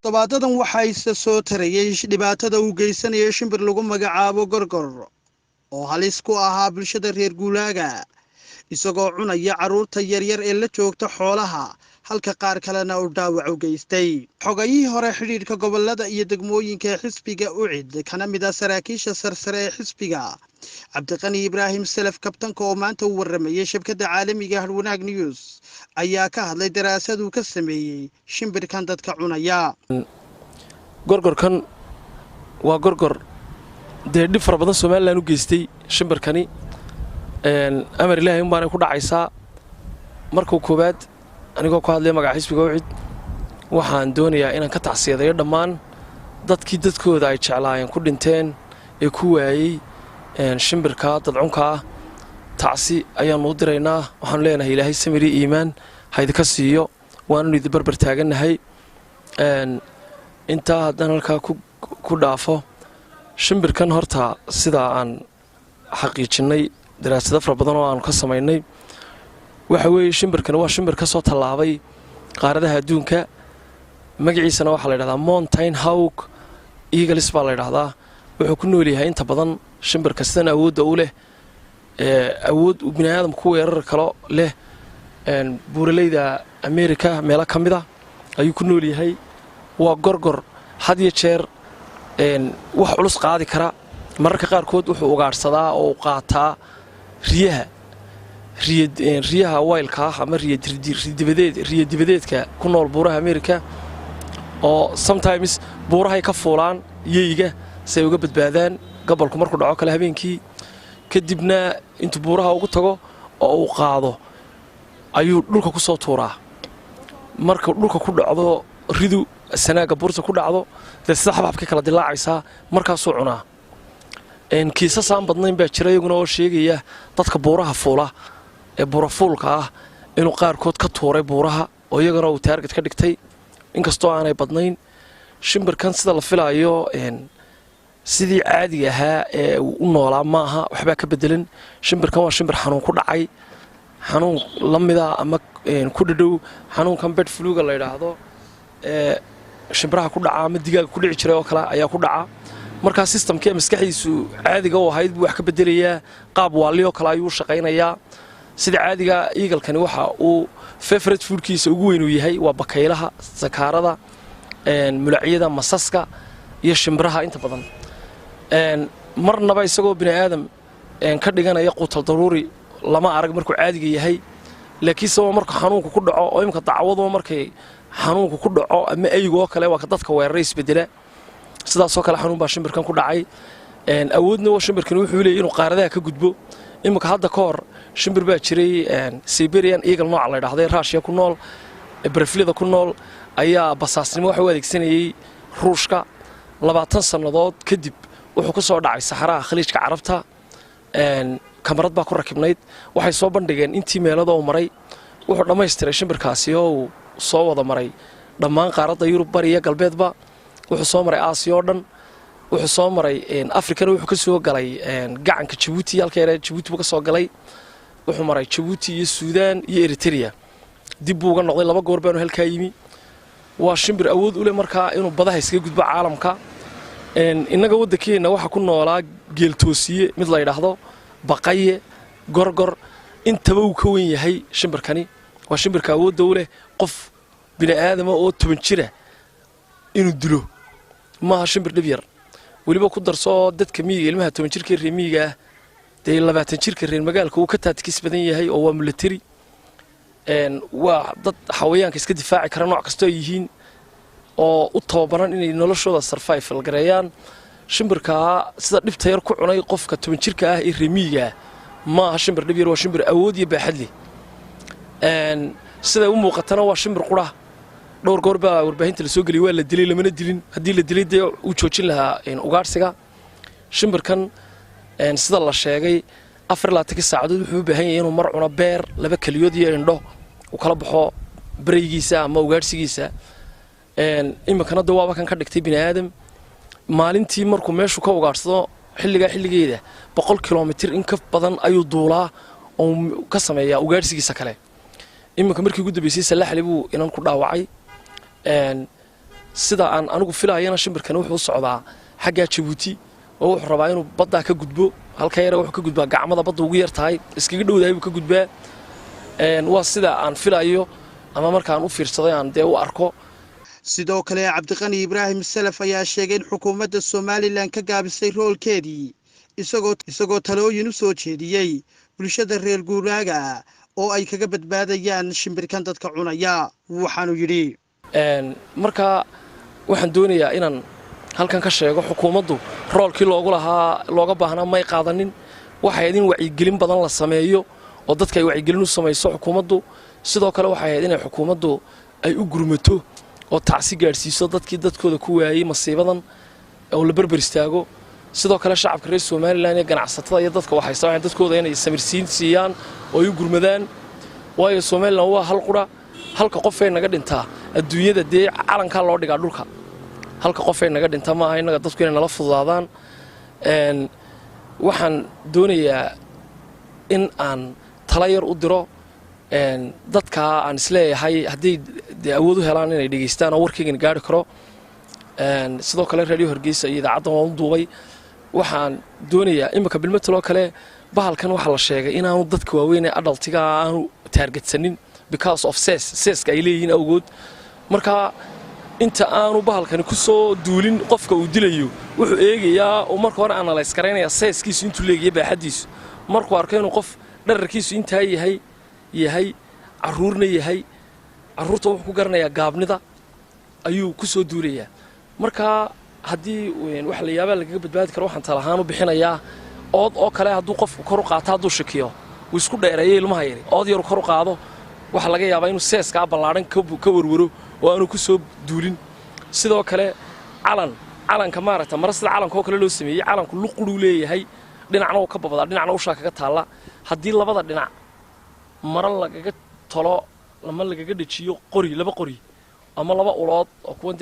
toddobaadadan waxaa isa soo tarayay dhibaatada uu geysanaya shimbir lagu magacaabo gorgor oo halis ku ahaa bulshada reer guulaaga isagoo cunaya carruurta yaryar ee la joogta xoolaha halka qaar kalena uu dhaawac u geystay xogayihii hore xidhiidhka gobolada iyo degmooyinka ee xisbiga ucid kana mid ah saraakiisha sarsare ee xisbiga cabdiqani ibraahim salaf kabtanka oo maanta u warramayay shabkadda caalamiga Harwanaag News ayaa ka hadlay daraasad uu ka sameeyay shimbirkan dadka cunaya. gorgorkan waa gorgor dhib fara badan Soomaaliland u geystay shimbirkani amar Ilaahay un baan ku dhacaysaa markuu koobaad anigoo ku hadlay magaca xisbiga ucid waxaan doonayaa inaan ka tacsiyadeeyo dhammaan dadkii dadkooda ay jeclaayeen ku dhinteen ee ku waayay shimbirka dadcunka tacsi ayaan u diraynaa waxaan leenahay Ilaahay samiri iimaan haydka siiyo waan idin barbar taaganahay inta hadan halka ku dhaafo shimbirkan horta sida aan xaqiijinay daraasado fara badan oo aan ka sameynay waxa weeye shimbirkan waa shimbir ka soo talaabay qaaradaha adduunka magaciisana waxa la yiraahdaa mountain hawk eagles baa la yiraahdaa wuxuu ku nool yahay inta badan shimbir kastan awood u leh awood bini'aadam ku weerar karo leh buuraleyda America meelo kamida ayuu ku nool yahay waa gorgor had iyo jeer wax culus qaadi kara mararka qaar kood wuxuu ugaarsadaa oo qaataa riyaha wild-ka ama riyadibadeedka ku nool buuraha America oo sometimes buuraha ka fuulaan yeeyga say uga badbaadaan gobolku markuu dhaco kala habeenkii kadibna intuu buuraha ugu tago oo uu qaado ayuu dhulka ku soo tuuraa marka dhulka ku dhacdo ridu sanaaga buurta ku dhacdo saxabka kala dilaacaysa markaas uu cunaa kiisas aan badnayn baa jira iyaguna oo sheegaya dadka buuraha fuula ee buura fuulka ah inuu qaarkood ka tuuray buuraha oo iyagana uu target ka dhigtay inkastoo aanay badnayn shimbirkan sida la filayo sidii caadiga ahaa ee u noolaa maaha waxba ka bedelan shimbirkan waa shimbir xanuun ku dhacay xanuun lamida ama ku dhadhow xanuunkan bird flu-ga la yiraahdo shimbiraha ku dhaca ama digaaga ku dhici jiray oo kale ayaa ku dhaca marka systemkii maskaxdiisu caadiga oo ahayd wax ka bedelayaa qaab waaliyo kale ayuu shaqeynayaa sida caadiga eagle-kani waxa uu favorite foodkiisa ugu weyn u yahay waa bakaylaha sakaarada mulacyada masaska iyo shimbiraha inta badan marnaba isagoo bini'aadam ka dhiganaya quutal daruuri lama arag markuu caadiga yahay laakiin sabab marka xanuunku ku dhaco oo imka dacwado markay xanuunku ku dhaco ama aygo kale waa ka dadka weeraray isbedela sidaas oo kale xanuun baa shimbirkan ku dhacay awoodna waa shimbirkan wuxuu leeyahay inuu qaaradaha ka gudbo imka hadda ka hor shimbir baa jiray Siberian eagle nooc la yiraahdo Russia ku nool Braflida ku nool ayaa basaasnimo wax u adeegsanayay Ruushka 20 sanadood kadib wuxuu ku soo dhacay Saxaraha Khaliijka Carabta kamarad baa ku rakibnayd waxay soo bandhigeen intii meelada uu maray wuxuu dhameystiray shimbirkaasi oo soo wada maray dhammaan qaaradda Yurub bariya galbeedba wuxuu soo maray Aasiya oo dhan wuxuu soo maray Afrika wuxuu ka soo galay gacanka Djibouti halka Djibouti uu ka soo galay wuxuu maray Djibouti iyo Suudaan iyo Eritrea dib uu uga noqday laba goor baan halka yimi waa shimbir awood u leh marka inuu badaha iska gudbo caalamka inaga waddankeena waxa ku noolaa geeltoosiye mid la yiraahdo baqaye gorgor intaba uu ka weyn yahay shimbirkani waa shimbirka awood u leh qof bini'aadam oo 10 jira inuu dilo ma shimbir dhib yar waliba ku darso dadka miyiga ilmaha 10 jirka reer miyiga day 20 jirka reer magaalka uu ka taadkiis badan yahay oo waa military waa dad xawayaanka iska difaaci kara nooc kasto yihiin oo u tababaran inay noloshooda survival gareeyaan shimbirka sida dhibta yar ku cunay qofka 10 jirka ah ee reer miyiga ma shimbir dhib yar waa shimbir awood iyo baaxad leh sida u muuqatana waa shimbir qura dhowr goor baa warbaahinta la soo galiyay waa la dilay lamana dilin hadii la dilay uu joojin lahaa ugaarsiga shimbirkan sida la sheegay 24 saacadood wuxuu u baahan yahay inuu mar cuno beer laba kaliyood iyo indho u kala baxo baraygiisa ama ugaarsigiisa imikana dawaaba kan ka dhigtay bini'aadam maalintii markuu meeshu ka ugaarsado xilligeeda 100 kilomitir in ka badan ayuu duulaa oo ka sameeyaa ugaarsigiisa kale imika markii ugu dambeysay Salaxli buu inaan ku dhaawacay sida aan anigu filayana shimbirkan wuxuu socdaa xagga Djibouti oo wuxuu rabaa inuu badda ka gudbo halka yar wuxuu ka gudbaa gacmada badda ugu yar tahay iskaga dhowdahay uu ka gudbaa waa sida aan filayo ama markaan u fiirsaday aan u arko sidoo kale Cabdiqani Ibrahim Salaf ayaa sheegay in xukuumadda Soomaaliland ka gaabisay roolkeedii isagoo talooyin u soo jeediyay bulshada reer guuraaga oo ay kaga badbaadayaan shimbirkan dadka cunaya waxaanu yiri marka waxaan doonayaa inaan halkan ka sheego xukuumaddu roolkii looga baahnaa may qaadanin waxay ahayd in wacyigelin badan la sameeyo oo dadka ay wacyigelin u samayso xukuumaddu sidoo kale waxay ahayd in xukuumaddu ay u gurmato oo tacsi gaarsiiso dadkooda ku waayay masiibadan oo la barbar istaago sidoo kale shacabka reer Soomaaliland ee ganacsatada iyo dadka waxay sameeyaan dadkooda inay samirsiin siiyaan oo ay u gurmadaan waayo Soomaaliland waa hal qura halka qof ay naga dhintaa adduunyada calanka loo dhigaa dhulka halka qof ay naga dhintaa ma aha inaga dadku inay nala fududaadaan waxaan doonayaa in aan tala yar u diro dadka aan isleeyahay haddii awood u helaan inay dhageystaan oo warkaygan gaari karo sidoo kale radio Hargeysa iyo idaacadda waan u duubay waxaan doonayaa imika bilmeteloo kale bahalkan waxa la sheegay inaanu dadka waaweyn ee adultiga aanu targetsanin because of seska ay leeyihiin awgood marka inta aanu bahalkan ku soo duulin qofka uu dilayo wuxuu eegayaa oo marka hore analyze gareynaya seskiisu intuu leeyahay baaxadiisu markuu arko inuu qof dhararkiisu intaa yahay caruurna yahay caruurta wuxuu ku garanayaa gaabnida ayuu ku soo duulayaa marka haddii wax la yaabaa lagaga badbaadi karo waxaan talahaan u bixinayaa oo kale hadduu qofku kor u qaato hadduu shakiyo uu isku dheereeyay ilmaha yar ood yar kor u qaado waxa laga yaabaa inuu seeska ballaaran ka warwaro oo aanu ku soo duulin sidoo kale calanka maaragta mar sida calanka oo kale loo sameeyay calanku luqulu leeyahay dhinacna uu ka babada dhinacna uu shaaka ka taala haddii labada dhinac mar lagaga tolo lama lagaga dhajiyo laba qori ama laba ulood oo kuwan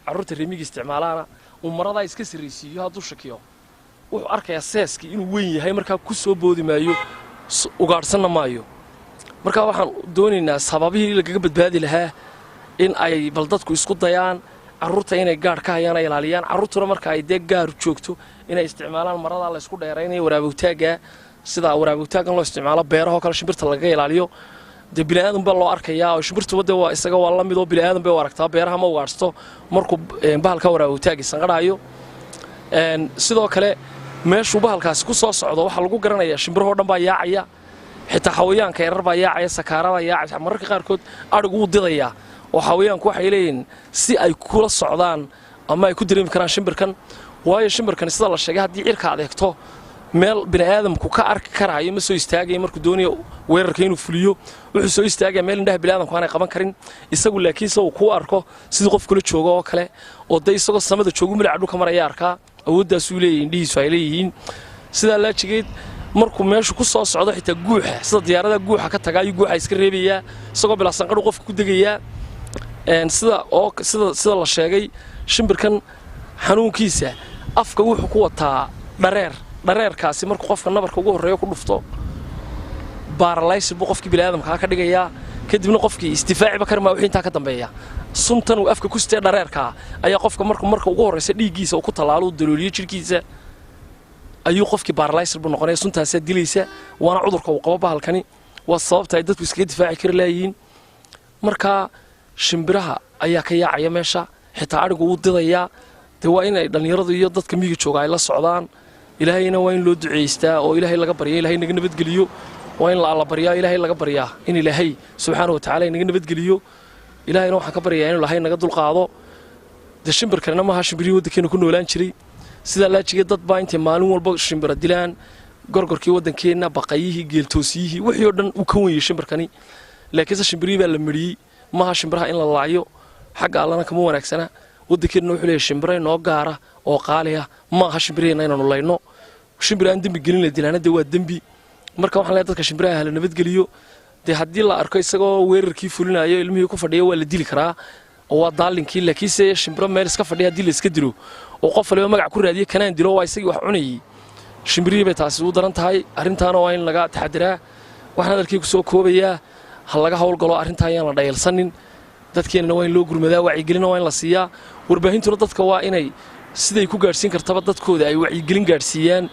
caruurta reemiga isticmaalaana uu marada iska siraysiyo hadduu shakiyo wuxuu arkayaa seeski inuu weyn yahay markaa ku soo boodi maayo ugaarsanna maayo marka waxaan doonaynaa sababihii lagaga badbaadi lahaa in ay bal dadku isku dayaan caruurta inay gaar ka hayaan ay ilaaliyaan caruurtuna marka ay gaar joogto inay isticmaalaan marada la isku dheeraynayo waraabowtaaga sida waraabowtaagan loo isticmaalo beeraha kale shimbirta laga ilaaliyo bini'aadam baa loo arkayaa oo shimbirtu waa isaga waa la mid oo bini'aadam bay u aragtaa beeraha ma ugaarsto markuu bahalka waraabowtaagi sanqadhayo sidoo kale meeshu bahalkaasi ku soo socdo waxa lagu garanayaa shimbirahoo dhan baa yaacaya xitaa xawayaanka yarar baa yaacaya sakaarada yaacaya mararka qaarkood arigu wuu didayaa oo xawayaanku waxay leeyihiin si ay kula socdaan ama ay ku dareemi karaan shimbirkan waayo shimbirkan sida la sheegay haddii cirka adeegto meel bini'aadamku ka arki karaayo ma soo istaagay markuu doonayo weerarka inuu fuliyo wuxuu soo istaagay meel indhaha bini'aadamku aanay qaban karin isagu laakiin soo ku arko sidii qof kula joogo oo kale oo isagoo samada joogu milica dhulka maraya arkaa awooddaas uu leeyahay indhihiisu ay leeyihiin sidaa laajigeed markuu meeshu ku soo socdo xitaa guuxa sida diyaarada guuxa ka tagaa iyo guuxa iska reebayaa isagoo bilaa sanqadhu qofka ku degayaa sida la sheegay shimbirkan xanuunkiisa afka wuxuu ku wataa dhareerkaasi markuu qofka nabarka ugu horreeyo ku dhufto baaralaysid buu qofkii bini'aadamka ka dhigayaa kadibna qofkii istifaaciba karmaa wixii intaa ka dambeeya suntan uu afka ku sitee dhareerka ayaa qofka marka ugu horreysa dhiiggiisa uu ku tallaalo uu dalooliyo jirkiisa ayuu qofkii baaralaysid buu noqonaya suntaas dilaysa waana cudurka uu qabo bahalkani waa sababta ay dadku iskaga difaaci kari laayeen marka shimbiraha ayaa ka yaacaya meesha xitaa arigu uu didayaa waa in ay dhalinyaradu iyo dadka miyiga jooga ay la socdaan ilaahayna waa in loo duceystaa oo ilaahay laga baryo ilaahay naga nabadgeliyo waa in la baryaa ilaahay laga baryaa in ilaahay subxaanahu wa tacaala naga nabadgeliyo ilaahayna waxaan ka baryaa in ilaahay naga dulqaado shimbirkana maaha shimbirihii waddankeena ku noolaan jiray sidaa laajigeed dad baa intay maalin walba shimbira dilaan gorgorkii waddankeenna baqayihii geeltoosiyihii wixii oo dhan uu ka wenyay shimbirkani laakiinse shimbirihii baa la mariyey maaha shimbiraha in la laayo xagga allana kama wanaagsana waddankeenna wuxuu leeyahay shimbiro inoo gaara oo qaali ah maaha shimbiraheenna inaanu layno shimbir aan dembi gelin la dilaana dee waa dembi marka waxaan leeyahay dadka shimbiraha hala nabadgeliyo dee haddii la arko isagoo weerarkii fulinayo ilmihii ku fadhiya waa la dili karaa oo waa daalinkii laakiinse shimbiro meel iska fadhiya haddii la iska dilo oo qof waliba magac ku raadiye kanaan dilo waa isagii wax cunayay shimbirihii bay taasi u daran tahay arrintaana waa in laga taxadiraa waxaan hadalkii ku soo koobayaa ha laga howlgalo arrintaa ayaan la dhayalsanin dadkeenana waa in loo gurmadaa wacyigelina waa in la siiyaa warbaahintuna dadka waa inay siday ku gaadhsiin kartaba dadkooda ay wacyigelin gaadhsiiyaan